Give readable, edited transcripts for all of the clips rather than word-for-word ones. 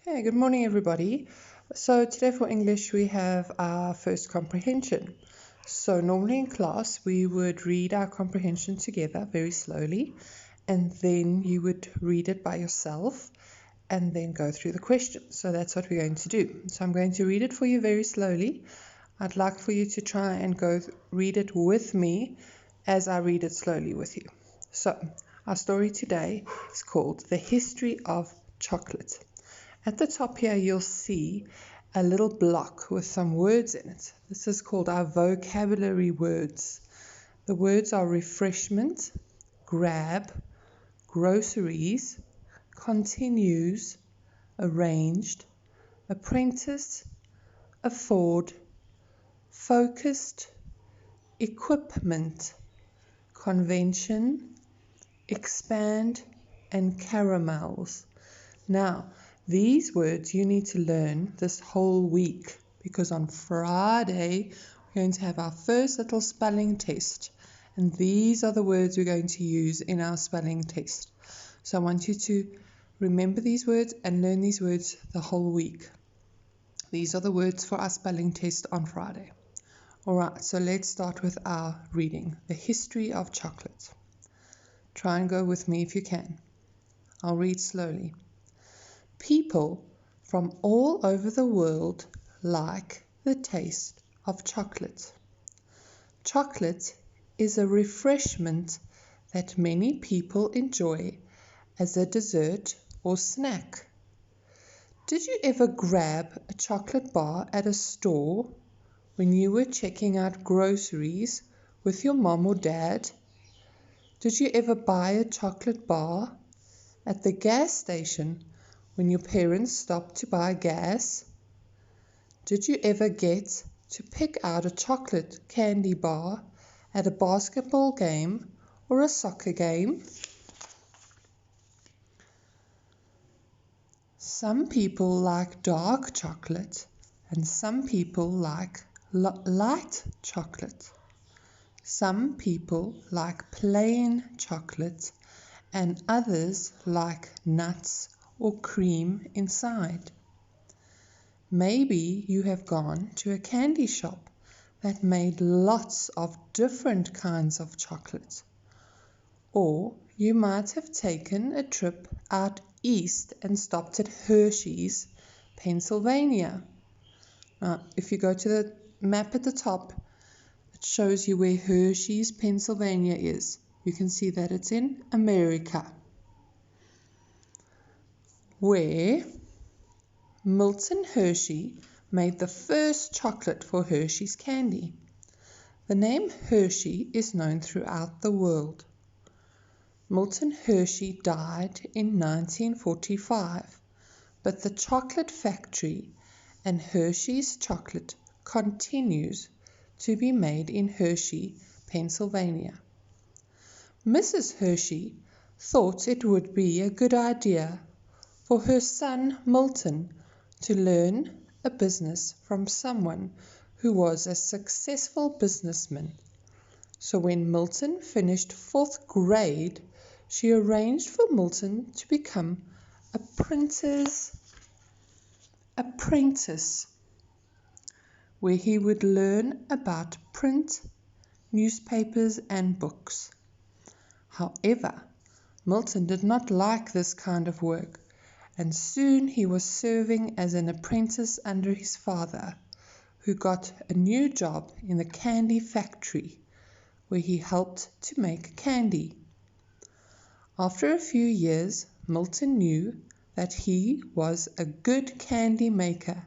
Okay, good morning, everybody. So, today for English, we have our first comprehension. So, normally in class, we would read our comprehension together very slowly, and then you would read it by yourself and then go through the questions. So, that's what we're going to do. So, I'm going to read it for you very slowly. I'd like for you to try and read it with me as I read it slowly with you. So, our story today is called The History of Chocolate. At the top here, you'll see a little block with some words in it. This is called our vocabulary words. The words are refreshment, grab, groceries, continues, arranged, apprentice, afford, focused, equipment, convention, expand, and caramels. Now, these words you need to learn this whole week because on Friday we're going to have our first little spelling test, and these are the words we're going to use in our spelling test. So I want you to remember these words and learn these words the whole week. These are the words for our spelling test on Friday. Alright, so let's start with our reading. The history of chocolate. Try and go with me if you can. I'll read slowly. People from all over the world like the taste of chocolate. Chocolate is a refreshment that many people enjoy as a dessert or snack. Did you ever grab a chocolate bar at a store when you were checking out groceries with your mom or dad? Did you ever buy a chocolate bar at the gas station when your parents stopped to buy gas? Did you ever get to pick out a chocolate candy bar at a basketball game or a soccer game? Some people like dark chocolate and some people like light chocolate. Some people like plain chocolate and others like nuts or cream inside. Maybe you have gone to a candy shop that made lots of different kinds of chocolate. Or you might have taken a trip out east and stopped at Hershey's, Pennsylvania. Now, if you go to the map at the top, it shows you where Hershey's, Pennsylvania is. You can see that it's in America, where Milton Hershey made the first chocolate for Hershey's candy. The name Hershey is known throughout the world. Milton Hershey died in 1945, but the chocolate factory and Hershey's chocolate continues to be made in Hershey, Pennsylvania. Mrs. Hershey thought it would be a good idea for her son Milton to learn a business from someone who was a successful businessman. So when Milton finished 4th grade, she arranged for Milton to become a printer's apprentice, where he would learn about print, newspapers, and books. However, Milton did not like this kind of work, and soon he was serving as an apprentice under his father, who got a new job in the candy factory, where he helped to make candy. After a few years, Milton knew that he was a good candy maker,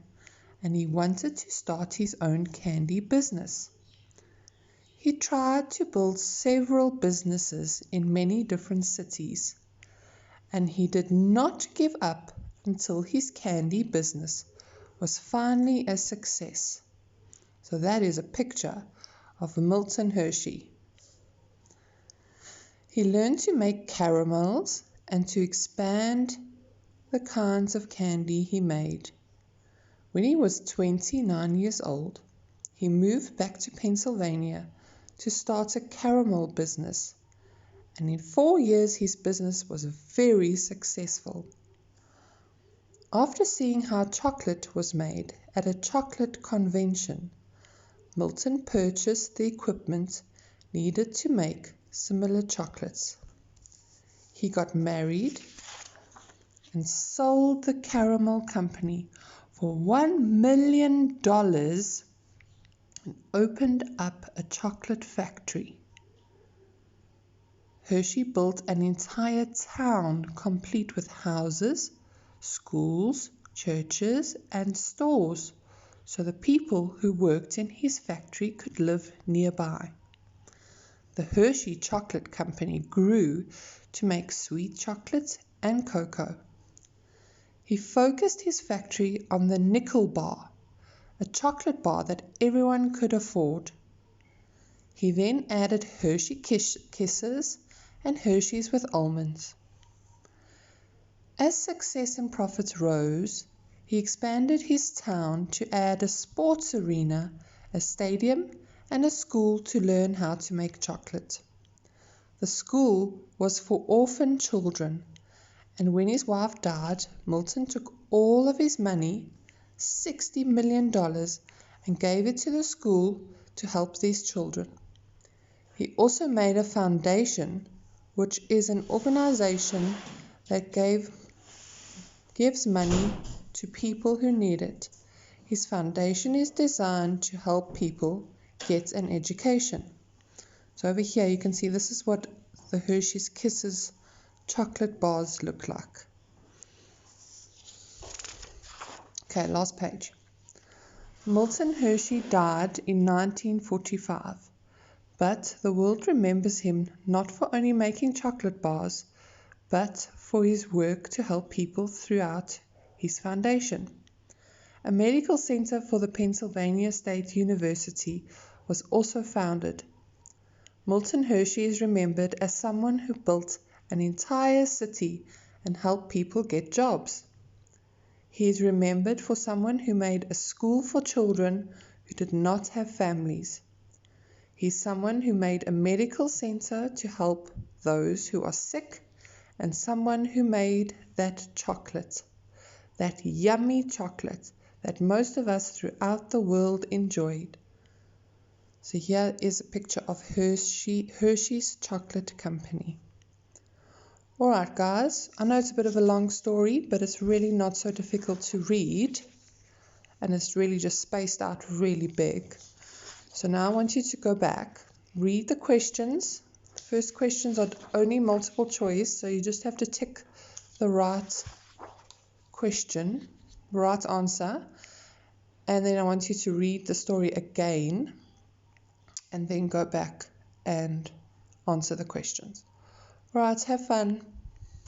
and he wanted to start his own candy business. He tried to build several businesses in many different cities, and he did not give up until his candy business was finally a success. So that is a picture of Milton Hershey. He learned to make caramels and to expand the kinds of candy he made. When he was 29 years old, he moved back to Pennsylvania to start a caramel business, and in 4 years his business was very successful. After seeing how chocolate was made at a chocolate convention, Milton purchased the equipment needed to make similar chocolates. He got married and sold the caramel company for $1 million and opened up a chocolate factory. Hershey built an entire town complete with houses, schools, churches, and stores so the people who worked in his factory could live nearby. The Hershey Chocolate Company grew to make sweet chocolate and cocoa. He focused his factory on the nickel bar, a chocolate bar that everyone could afford. He then added Hershey Kisses and Hershey's with almonds. As success and profits rose, he expanded his town to add a sports arena, a stadium, and a school to learn how to make chocolate. The school was for orphan children, and when his wife died, Milton took all of his money, $60 million, and gave it to the school to help these children. He also made a foundation, which is an organization that gives money to people who need it. His foundation is designed to help people get an education. So over here you can see this is what the Hershey's Kisses chocolate bars look like. Okay, last page. Milton Hershey died in 1945, but the world remembers him not for only making chocolate bars, but for his work to help people throughout his foundation. A medical center for the Pennsylvania State University was also founded. Milton Hershey is remembered as someone who built an entire city and helped people get jobs. He is remembered for someone who made a school for children who did not have families. He's someone who made a medical center to help those who are sick, and someone who made that chocolate, that yummy chocolate that most of us throughout the world enjoyed. So here is a picture of Hershey's Chocolate Company. Alright guys, I know it's a bit of a long story, but it's really not so difficult to read, and it's really just spaced out really big. So now I want you to go back, read the questions. The first questions are only multiple choice, so you just have to tick the right question, right answer, and then I want you to read the story again and then go back and answer the questions. Alright, have fun.